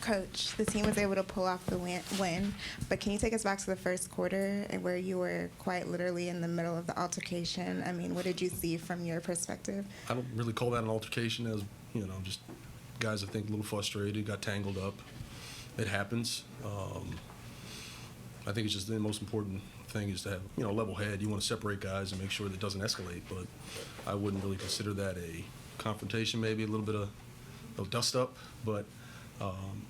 Coach, the team was able to pull off the win, but can you take us back to the first quarter and where you were quite literally in the middle of the altercation? I mean, what did you see from your perspective? I don't really call that an altercation, as just guys I think a little frustrated, got tangled up. It happens. I think it's just the most important thing is to have a level head. You want to separate guys and make sure that it doesn't escalate, but I wouldn't really consider that a confrontation. Maybe a little bit of dust up, but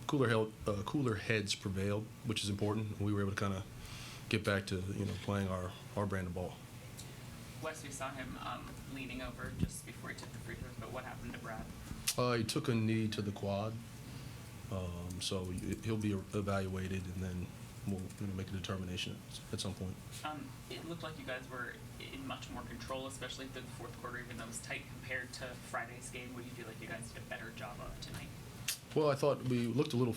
cooler heads prevailed, which is important. We were able to kind of get back to playing our brand of ball. Wes, we saw him leaning over just before he took the free throws, but what happened to Brad? He took a knee to the quad, so he'll be evaluated, and then we'll make a determination at some point. It looked like you guys were in much more control, especially through the fourth quarter, even though it was tight compared to Friday's game. What do you feel like you guys did a better job of tonight? Well, I thought we looked a little,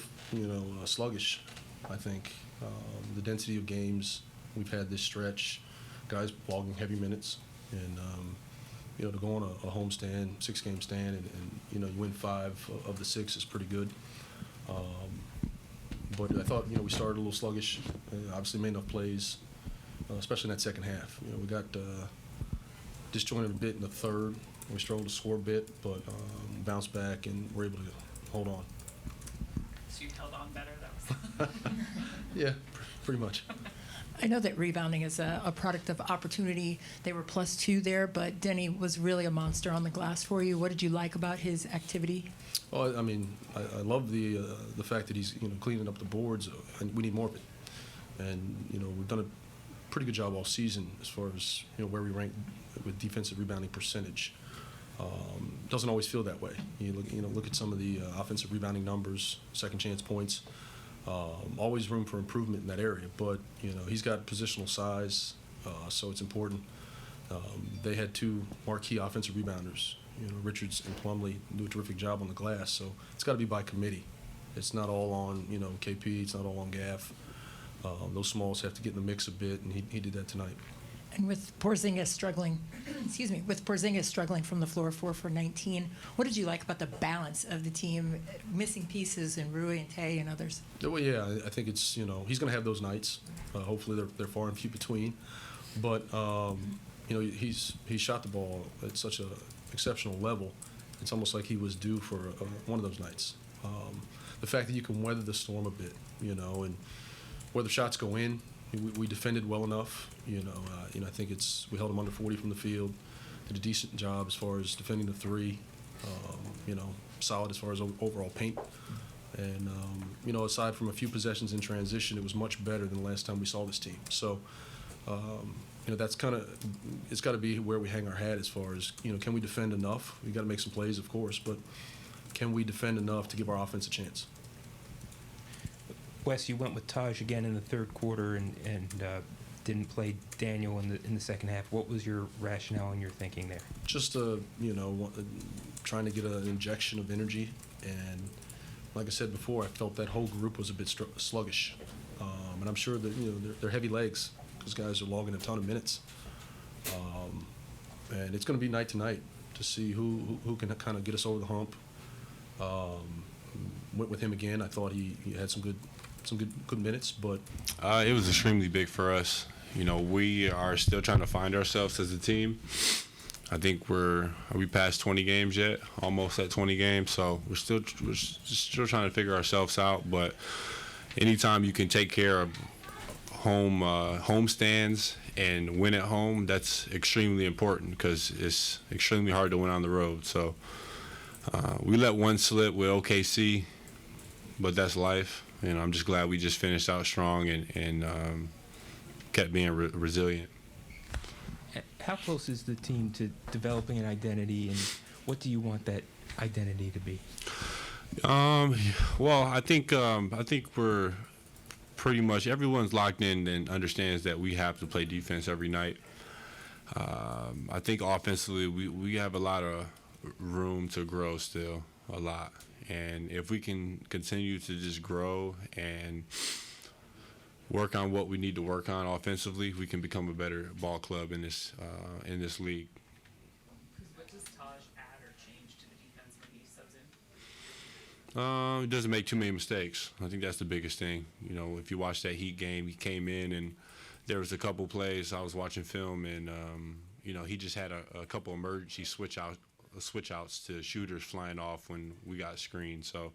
sluggish. I think the density of games we've had this stretch, guys logging heavy minutes, and to go on a home stand, 6-game stand, and you win 5 of the 6 is pretty good. But I thought we started a little sluggish. Obviously made enough plays, especially in that second half. We got disjointed a bit in the third. We struggled to score a bit, but bounced back and were able to hold on. So you held on better? That was Yeah, pretty much. I know that rebounding is a product of opportunity. They were +2 there, but Deni was really a monster on the glass for you. What did you like about his activity? Oh, I mean, I love the fact that he's cleaning up the boards. And we need more of it. And we've done a pretty good job all season as far as where we rank with defensive rebounding percentage. Doesn't always feel that way. You look at some of the offensive rebounding numbers, second chance points. Always room for improvement in that area, but he's got positional size, so it's important. They had 2 marquee offensive rebounders. Richards and Plumlee do a terrific job on the glass, so it's got to be by committee. It's not all on KP. It's not all on Gaff. Those smalls have to get in the mix a bit, and he did that tonight. And with Porzingis struggling, from the floor, 4 for 19, what did you like about the balance of the team, missing pieces and Rui and Tay and others? Well, yeah, I think it's he's going to have those nights. Hopefully they're far and few between, but he's shot the ball at such a exceptional level. It's almost like he was due for one of those nights. The fact that you can weather the storm a bit, and where the shots go in. We defended well enough. I think we held them under 40 from the field. Did a decent job as far as defending the 3. Solid as far as overall paint. And aside from a few possessions in transition, it was much better than the last time we saw this team. So, that's it's got to be where we hang our hat as far as can we defend enough? We got to make some plays, of course, but can we defend enough to give our offense a chance? Wes, you went with Taj again in the third quarter and didn't play Daniel in the second half. What was your rationale and your thinking there? Just trying to get an injection of energy, and like I said before, I felt that whole group was a bit sluggish, and I'm sure that they're heavy legs because guys are logging a ton of minutes, and it's going to be night to night to see who can kind of get us over the hump. Went with him again. I thought he had some good minutes, but it was extremely big for us. We are still trying to find ourselves as a team. I think are we past 20 games yet? Almost at 20 games, so we're still trying to figure ourselves out. But anytime you can take care of home stands and win at home, that's extremely important because it's extremely hard to win on the road. So we let one slip with OKC, but that's life. I'm just glad we just finished out strong and kept being resilient. How close is the team to developing an identity, and what do you want that identity to be? Well, I think we're pretty much everyone's locked in and understands that we have to play defense every night. I think offensively we have a lot of room to grow still, a lot. And if we can continue to just grow and work on what we need to work on offensively, we can become a better ball club in this league. What does Taj add or change to the defense when he subs He doesn't make too many mistakes. I think that's the biggest thing. You know, if you watch that Heat game, he came in and there was a couple plays. I was watching film and you know, he just had a couple emergency switch outs to shooters flying off when we got screened. So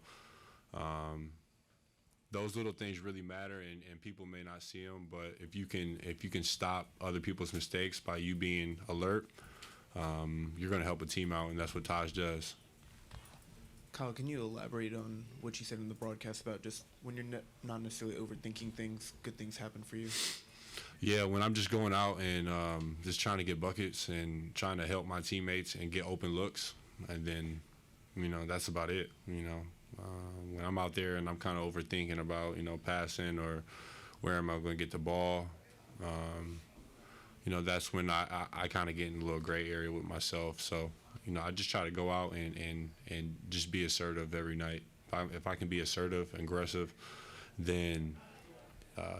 those little things really matter, and people may not see them. But if you can stop other people's mistakes by you being alert, you're going to help a team out, and that's what Taj does. Kyle, can you elaborate on what you said in the broadcast about just when you're not necessarily overthinking things, good things happen for you? Yeah, when I'm just going out and just trying to get buckets and trying to help my teammates and get open looks, and then, you know, that's about it. You know, when I'm out there and I'm kind of overthinking about, you know, passing or where am I going to get the ball, you know, that's when I kind of get in a little gray area with myself. So, you know, I just try to go out and just be assertive every night. If I can be assertive and aggressive, then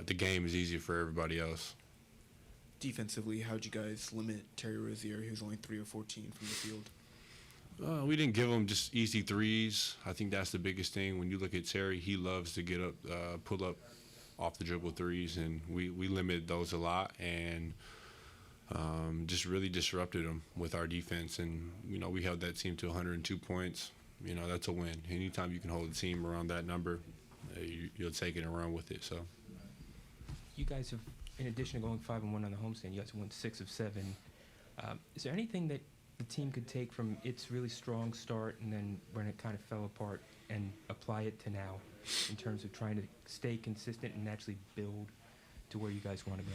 the game is easier for everybody else. Defensively, how'd you guys limit Terry Rozier, who's only 3 of 14 from the field? We didn't give him just easy threes. I think that's the biggest thing. When you look at Terry, he loves to get up, pull up off the dribble threes, and we limited those a lot and just really disrupted him with our defense. And, you know, we held that team to 102 points. You know, that's a win. Anytime you can hold a team around that number, you'll take it and run with it. So, You guys have, in addition to going 5-1 on the homestand, you guys won 6 of 7. Is there anything that the team could take from its really strong start and then when it kind of fell apart and apply it to now in terms of trying to stay consistent and actually build to where you guys want to go?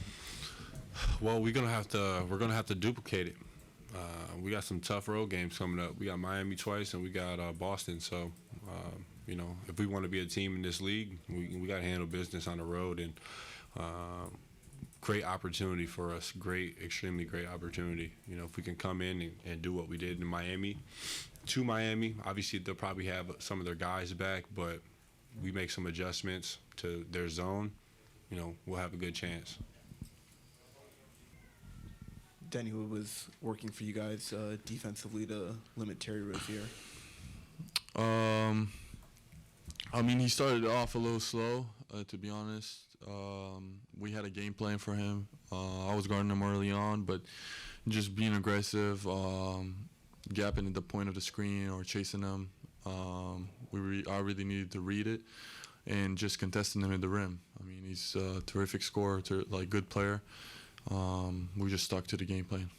well, we're gonna have to duplicate it. We got some tough road games coming up. We got Miami twice and we got Boston. So, you know, if we want to be a team in this league, we got to handle business on the road, and great opportunity for us. Extremely great opportunity. You know, if we can come in and do what we did in Miami, obviously they'll probably have some of their guys back, but we make some adjustments to their zone, you know, we'll have a good chance. Deni, who was working for you guys defensively to limit Terry Rozier? I mean, he started off a little slow, to be honest. We had a game plan for him. I was guarding him early on, but just being aggressive, gapping at the point of the screen or chasing him, I really needed to read it and just contesting him at the rim. I mean, he's a terrific scorer, good player. We just stuck to the game plan.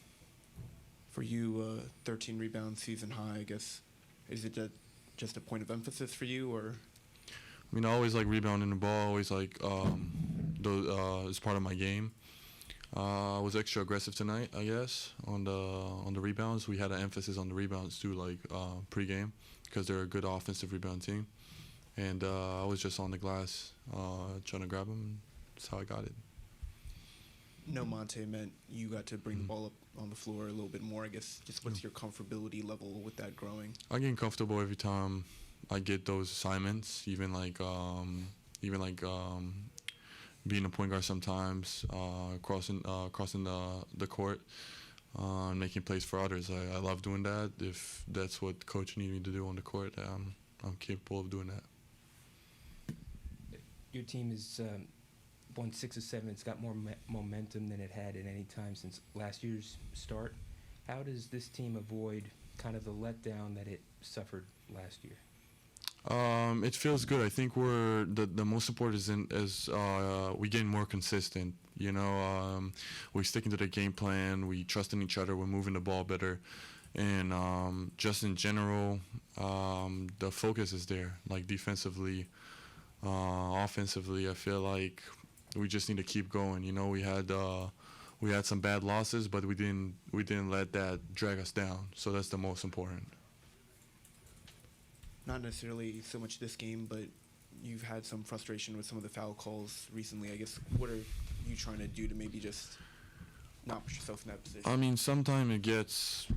For you, 13 rebounds, season high, I guess. Is it just a point of emphasis for you, or? I mean, I always like rebounding the ball. Always like it's part of my game. I was extra aggressive tonight, I guess, on the rebounds. We had an emphasis on the rebounds too, like pregame, because they're a good offensive rebound team. And I was just on the glass trying to grab them. That's how I got it. 𝗏𝗏𝗧𝗏 meant you got to bring the ball up on the floor a little bit more, I guess. Just what's your comfortability level with that growing? I get comfortable every time I get those assignments, even like being a point guard sometimes, crossing the court, making plays for others. I love doing that. If that's what coach needs me to do on the court, I'm capable of doing that. Your team is won 6 of 7. It's got more momentum than it had at any time since last year's start. How does this team avoid kind of the letdown that it suffered last year? It feels good. I think we're the most important is we getting more consistent. You know, we're sticking to the game plan. We trust in each other. We're moving the ball better, and just in general, the focus is there. Like defensively, offensively, I feel like we just need to keep going. You know, we had some bad losses, but we didn't let that drag us down. So that's the most important. Not necessarily so much this game, but you've had some frustration with some of the foul calls recently. I guess, what are you trying to do to maybe just not put yourself in that position? I mean, sometimes it gets.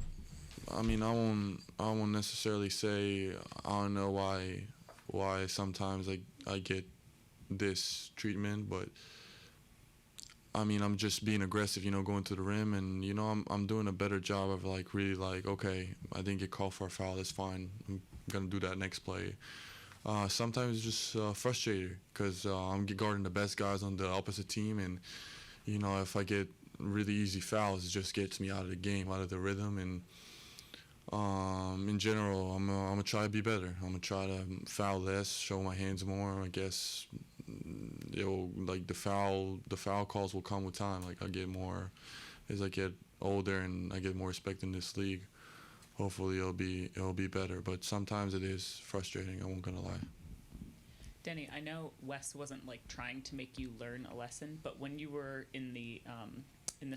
I mean, I won't necessarily say I don't know why sometimes I get this treatment, but I mean, I'm just being aggressive, you know, going to the rim, and you know, I'm doing a better job of like really like, okay, I didn't get called for a foul, that's fine. I'm gonna do that next play. sometimes it's just frustrating because I'm guarding the best guys on the opposite team, and if I get really easy fouls, it just gets me out of the game, out of the rhythm, and in general, I'm gonna try to be better. I'm gonna try to foul less, show my hands more. I guess like the foul calls will come with time. Like I get more as I get older and I get more respect in this league. Hopefully it'll be better, but sometimes it is frustrating. I won't gonna lie. Deni, I know Wes wasn't like trying to make you learn a lesson, but when you were in the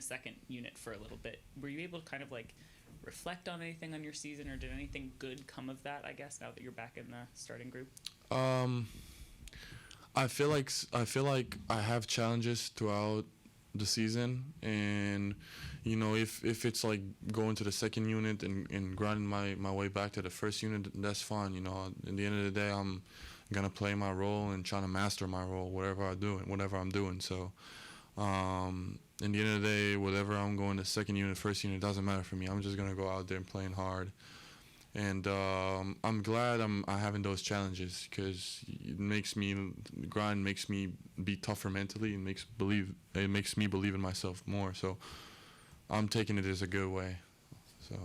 second unit for a little bit, were you able to kind of like reflect on anything on your season, or did anything good come of that? I guess now that you're back in the starting group. I feel like I have challenges throughout the season, and if it's like going to the second unit and grinding my way back to the first unit, that's fine. At the end of the day, I'm gonna play my role and trying to master my role, whatever I'm doing. So in the end of the day, whatever I'm going to second unit, first unit, it doesn't matter for me. I'm just gonna go out there and playing hard. And I'm glad I'm having those challenges because grind makes me be tougher mentally, and it makes me believe in myself more. So I'm taking it as a good way. So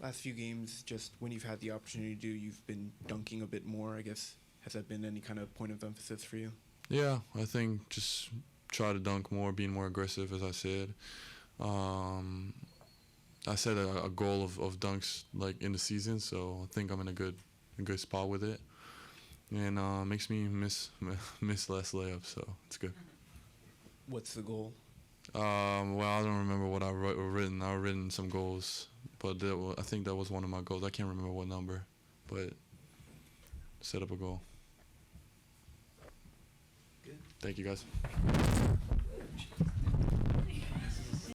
Last few games, just when you've had the opportunity to, you've been dunking a bit more, I guess. Has that been any kind of point of emphasis for you? Yeah, I think just try to dunk more, being more aggressive, as I said. I set a goal of dunks like in the season, so I think I'm in a good spot with it, and makes me miss less layups, so it's good. What's the goal? Well, I don't remember what I've written. I've written some goals, but I think that was one of my goals. I can't remember what number, but set up a goal. Good. Thank you, guys.